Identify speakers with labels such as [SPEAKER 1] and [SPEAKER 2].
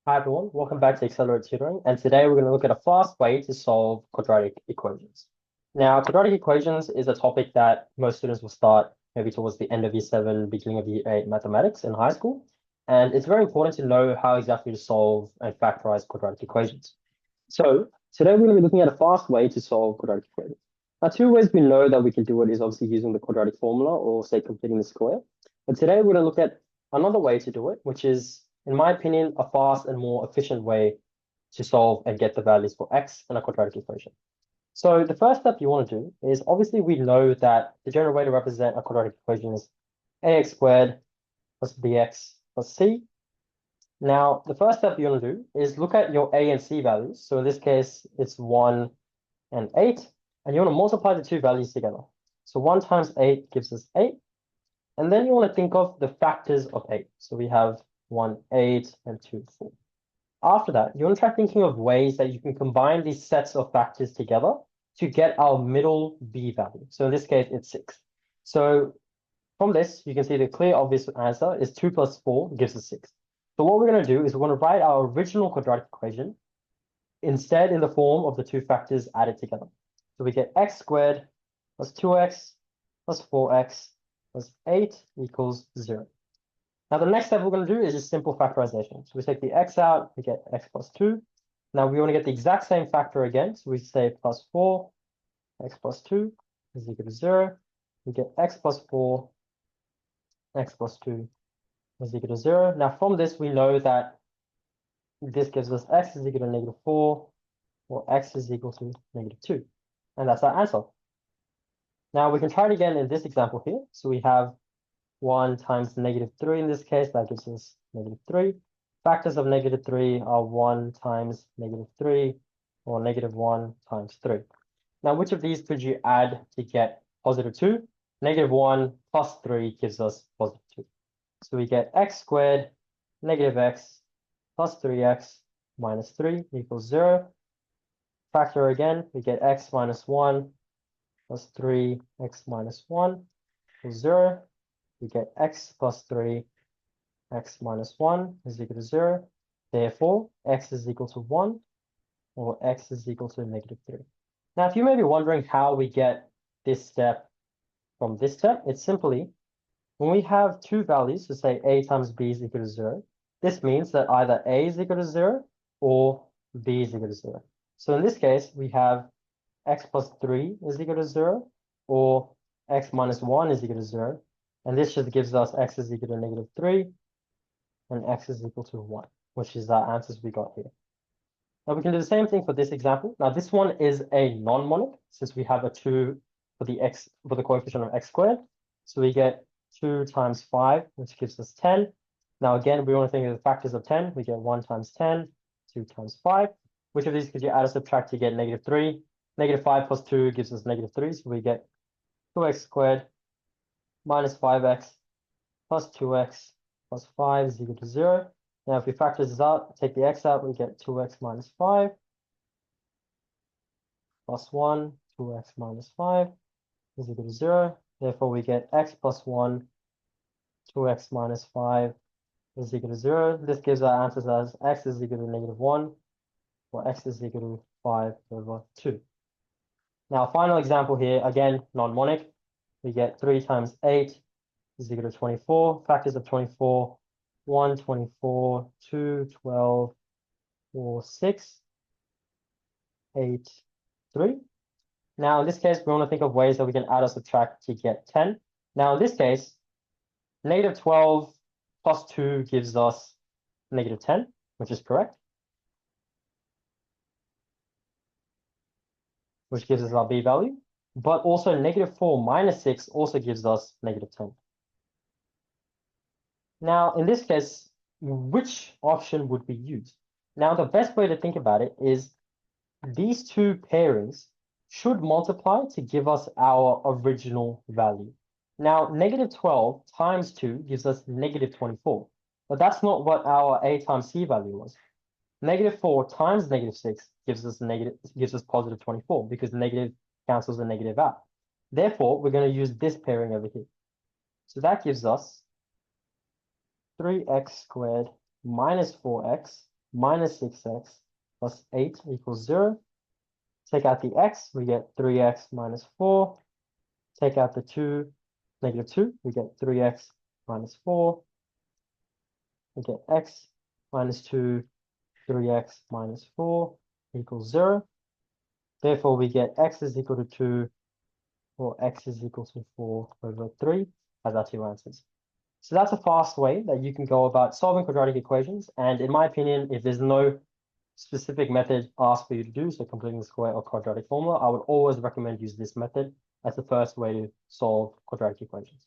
[SPEAKER 1] Hi everyone, welcome back to Accelerated Tutoring, and today we're going to look at a fast way to solve quadratic equations. Now, quadratic equations is a topic that most students will start maybe towards the end of year 7, beginning of year 8 mathematics in high school, and it's very important to know how exactly to solve and factorize quadratic equations. So today we're going to be looking at a fast way to solve quadratic equations. Now, two ways we know that we can do it is obviously using the quadratic formula or say completing the square. But today we're going to look at another way to do it, which is, in my opinion, a fast and more efficient way to solve and get the values for x in a quadratic equation. So the first step you want to do is obviously we know that the general way to represent a quadratic equation is ax squared plus bx plus c. Now, the first step you want to do is look at your a and c values. So in this case, it's 1 and 8, and you want to multiply the two values together. So 1 times 8 gives us 8. And then you want to think of the factors of 8. So we have 1, 8, and 2, 4. After that, you want to try thinking of ways that you can combine these sets of factors together to get our middle b value. So in this case, it's 6. So from this, you can see the clear, obvious answer is 2 plus 4 gives us 6. So what we're going to do is we're going to write our original quadratic equation instead in the form of the two factors added together. So we get x squared plus 2x plus 4x plus 8 equals 0. Now, the next step we're going to do is just simple factorization. So we take the x out, we get x plus 2. Now, we want to get the exact same factor again. So we say plus 4, x plus 2 is equal to 0. We get x plus 4, x plus 2 is equal to 0. Now, from this, we know that this gives us x is equal to -4, or x is equal to -2. And that's our answer. Now, we can try it again in this example here. So we have 1 times -3 in this case. That gives us -3. Factors of -3 are 1 times -3, or -1 times 3. Now, which of these could you add to get +2? -1 plus 3 gives us +2. So we get x squared -x plus 3x minus 3 equals 0. Factor again, we get x minus 1 plus 3x minus 1 equals 0. We get x plus 3, x minus 1 is equal to 0. Therefore, x is equal to 1, or x is equal to -3. Now, if you may be wondering how we get this step from this step, it's simply when we have two values, so say a times b is equal to 0, this means that either a is equal to 0 or b is equal to 0. So in this case, we have x plus 3 is equal to 0, or x minus 1 is equal to 0. And this just gives us x is equal to -3 and x is equal to 1, which is our answers we got here. Now we can do the same thing for this example. Now this one is a non-monic since we have a 2 for the coefficient of x squared. So we get 2 times 5, which gives us 10. Now again, we want to think of the factors of 10. We get 1 times 10, 2 times 5. Which of these could you add or subtract to get -3? -5 plus 2 gives us -3. So we get 2x squared minus 5x plus 2x plus 5 is equal to 0. Now, if we factor this out, take the x out, we get 2x minus 5 plus 1, 2x minus 5 is equal to 0. Therefore, we get x plus 1, 2x minus 5 is equal to 0. This gives our answers as x is equal to -1, or x is equal to 5 over 2. Now, final example here, again, non-monic. We get 3 times 8 is equal to 24. Factors of 24, 1, 24, 2, 12, 4, 6, 8, 3. Now, in this case, we want to think of ways that we can add or subtract to get 10. Now, in this case, -12 plus 2 gives us -10, which is correct, which gives us our b value. But also -4 minus 6 also gives us -10. Now, in this case, which option would we use? Now, the best way to think about it is these two pairings should multiply to give us our original value. Now, -12 times 2 gives us -24, but that's not what our a times c value was. -4 times -6 gives us +24 because negative cancels the negative out. Therefore, we're going to use this pairing over here. So that gives us 3x squared minus 4x minus 6x plus 8 equals 0. Take out the x, we get 3x minus 4. Take out the 2, negative 2, we get 3x minus 4. We get x minus 2, 3x minus 4 equals 0. Therefore, we get x is equal to 2, or x is equal to 4 over 3 as our two answers. So that's a fast way that you can go about solving quadratic equations. And in my opinion, if there's no specific method asked for you to do, so completing the square or quadratic formula, I would always recommend use this method as the first way to solve quadratic equations.